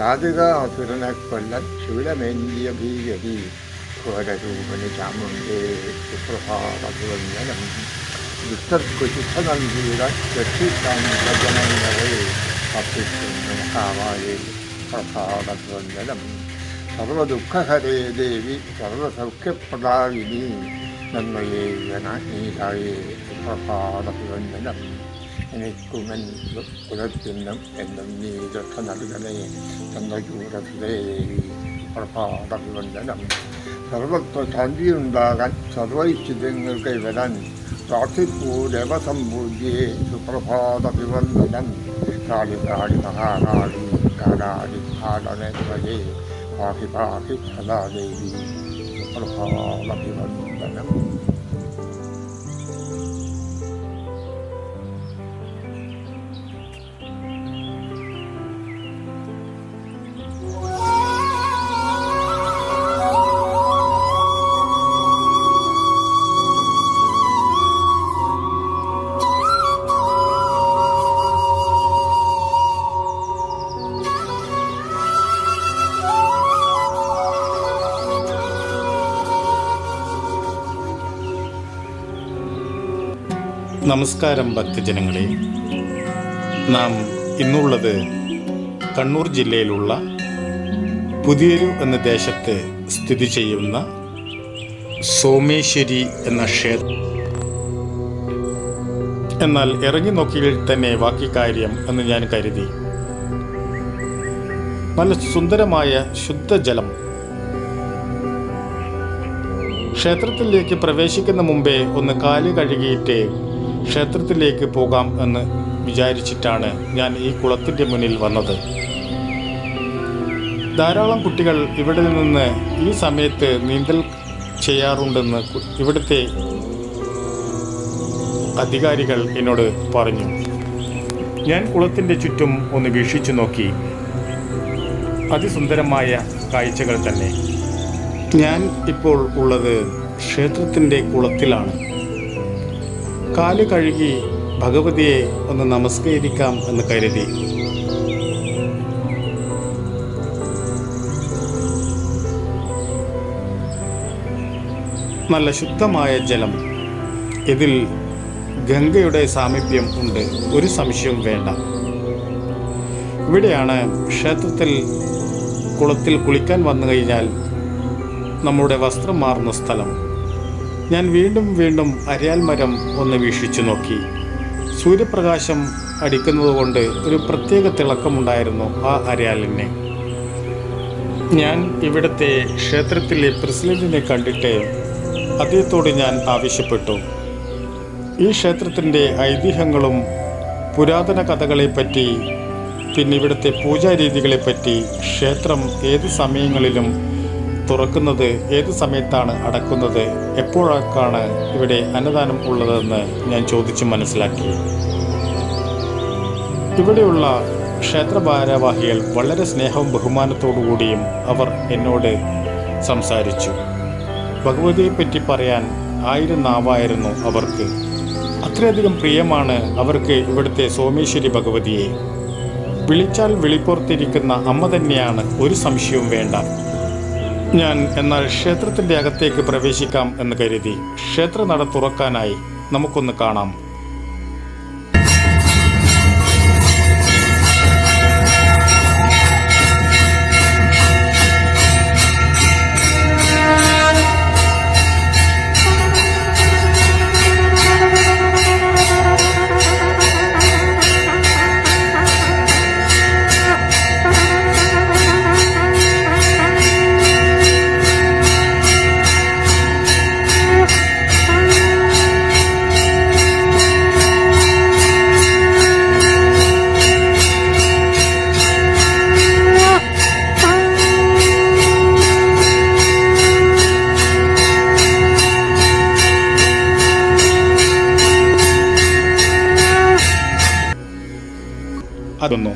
രാധികാസുരനെ കൊല്ലൻ ശൂലമേന്തിയ ഭീകരി ഘോരരൂപന് ചാമുണ്ടേ സുപ്രഭാതം ദുഷ്ടർക്കു ശിക്ഷ നൽകിയിടാൻ രക്ഷിക്കാൻ ജനങ്ങളെ അർപ്പിക്കുന്നു മഹാമായേ പ്രഭാതം സർവദുഃഖഹരേ ദേവി സർവസൗഖ്യപ്രദായിനി നന്മയേ നീതായേ സുപ്രഭാതം എനിക്കുമൻ കുലത്തിനും എന്നും നീ രക്ഷ നൽകണേ ചന്ദ്രചൂരസുരേവി പ്രഭാതം സർവത്ര ശാന്തിയുണ്ടാകാൻ സർവൈശ്വര്യങ്ങൾ കൈവരാൻ പ്രാർത്ഥിപ്പൂ ദേവസമ്പൂജ്യേ സുപ്രഭാതം കാളി കാളി മഹാകാളി കാലാടി കാലനേത്രയേ പാഹി പാഹി സദാദേവി സുപ്രഭാതം. നമസ്കാരം ഭക്തജനങ്ങളെ, നാം ഇന്നുള്ളത് കണ്ണൂർ ജില്ലയിലുള്ള പുതിയൊരു എന്ന ദേശത്ത് സ്ഥിതി ചെയ്യുന്ന സോമേശ്വരി എന്ന ക്ഷേത്രം. എന്നാൽ ഇറങ്ങി നോക്കിയിൽ തന്നെ ബാക്കി കാര്യം എന്ന് ഞാൻ കരുതി. നല്ല സുന്ദരമായ ശുദ്ധജലം. ക്ഷേത്രത്തിലേക്ക് പ്രവേശിക്കുന്ന മുമ്പേ ഒന്ന് കാല് കഴുകിയിട്ട് ക്ഷേത്രത്തിലേക്ക് പോകാം എന്ന് വിചാരിച്ചിട്ടാണ് ഞാൻ ഈ കുളത്തിൻ്റെ മുന്നിൽ വന്നത്. ധാരാളം കുട്ടികൾ ഇവിടെ നിന്ന് ഈ സമയത്ത് നീന്തൽ ചെയ്യാറുണ്ടെന്ന് ഇവിടുത്തെ അധികാരികൾ എന്നോട് പറഞ്ഞു. ഞാൻ കുളത്തിൻ്റെ ചുറ്റും ഒന്ന് വീക്ഷിച്ചു നോക്കി. അതിസുന്ദരമായ കാഴ്ചകൾ തന്നെ. ഞാൻ ഇപ്പോൾ ഉള്ളത് ക്ഷേത്രത്തിൻ്റെ കുളത്തിലാണ്. കാല് കഴുകി ഭഗവതിയെ ഒന്ന് നമസ്കരിക്കാം എന്ന് കരുതി. നല്ല ശുദ്ധമായ ജലം. ഇതിൽ ഗംഗയുടെ സാമീപ്യം ഉണ്ട്, ഒരു സംശയവും വേണ്ട. ഇവിടെയാണ് ക്ഷേത്രത്തിൽ കുളത്തിൽ കുളിക്കാൻ വന്നു കഴിഞ്ഞാൽ നമ്മുടെ വസ്ത്രം മാറുന്ന സ്ഥലം. ഞാൻ വീണ്ടും അരയാൽ മരം ഒന്ന് വീക്ഷിച്ചു നോക്കി. സൂര്യപ്രകാശം അടിക്കുന്നതുകൊണ്ട് ഒരു പ്രത്യേക തിളക്കമുണ്ടായിരുന്നു ആ അരയാലിന്. ഞാൻ ഇവിടുത്തെ ക്ഷേത്രത്തിലെ പ്രസിഡന്റിനെ കണ്ടിട്ട് അദ്ദേഹത്തോട് ഞാൻ ആവശ്യപ്പെട്ടു, ഈ ക്ഷേത്രത്തിൻ്റെ ഐതിഹ്യങ്ങളും പുരാതന കഥകളെപ്പറ്റി, പിന്നെ ഇവിടുത്തെ പൂജാരീതികളെപ്പറ്റി, ക്ഷേത്രം ഏത് സമയങ്ങളിലും തുറക്കുന്നത്, ഏത് സമയത്താണ് അടക്കുന്നത്, എപ്പോഴൊക്കെയാണ് ഇവിടെ അന്നദാനം ഉള്ളതെന്ന് ഞാൻ ചോദിച്ച് മനസ്സിലാക്കി. ഇവിടെയുള്ള ക്ഷേത്ര ഭാരവാഹികൾ വളരെ സ്നേഹവും ബഹുമാനത്തോടുകൂടിയും അവർ എന്നോട് സംസാരിച്ചു. ഭഗവതിയെപ്പറ്റി പറയാൻ 1000 നാവായിരുന്നു അവർക്ക്. അത്രയധികം പ്രിയമാണ് അവർക്ക് ഇവിടുത്തെ സോമേശ്വരി ഭഗവതിയെ. വിളിച്ചാൽ വിളിപ്പുറത്തിരിക്കുന്ന അമ്മ തന്നെയാണ്, ഒരു സംശയവും വേണ്ട. ഞാൻ എന്നാൽ ക്ഷേത്രത്തിൻ്റെ അകത്തേക്ക് പ്രവേശിക്കാം എന്ന് കരുതി. ക്ഷേത്രനട തുറക്കാനായി. നമുക്കൊന്ന് കാണാം. അതൊന്നു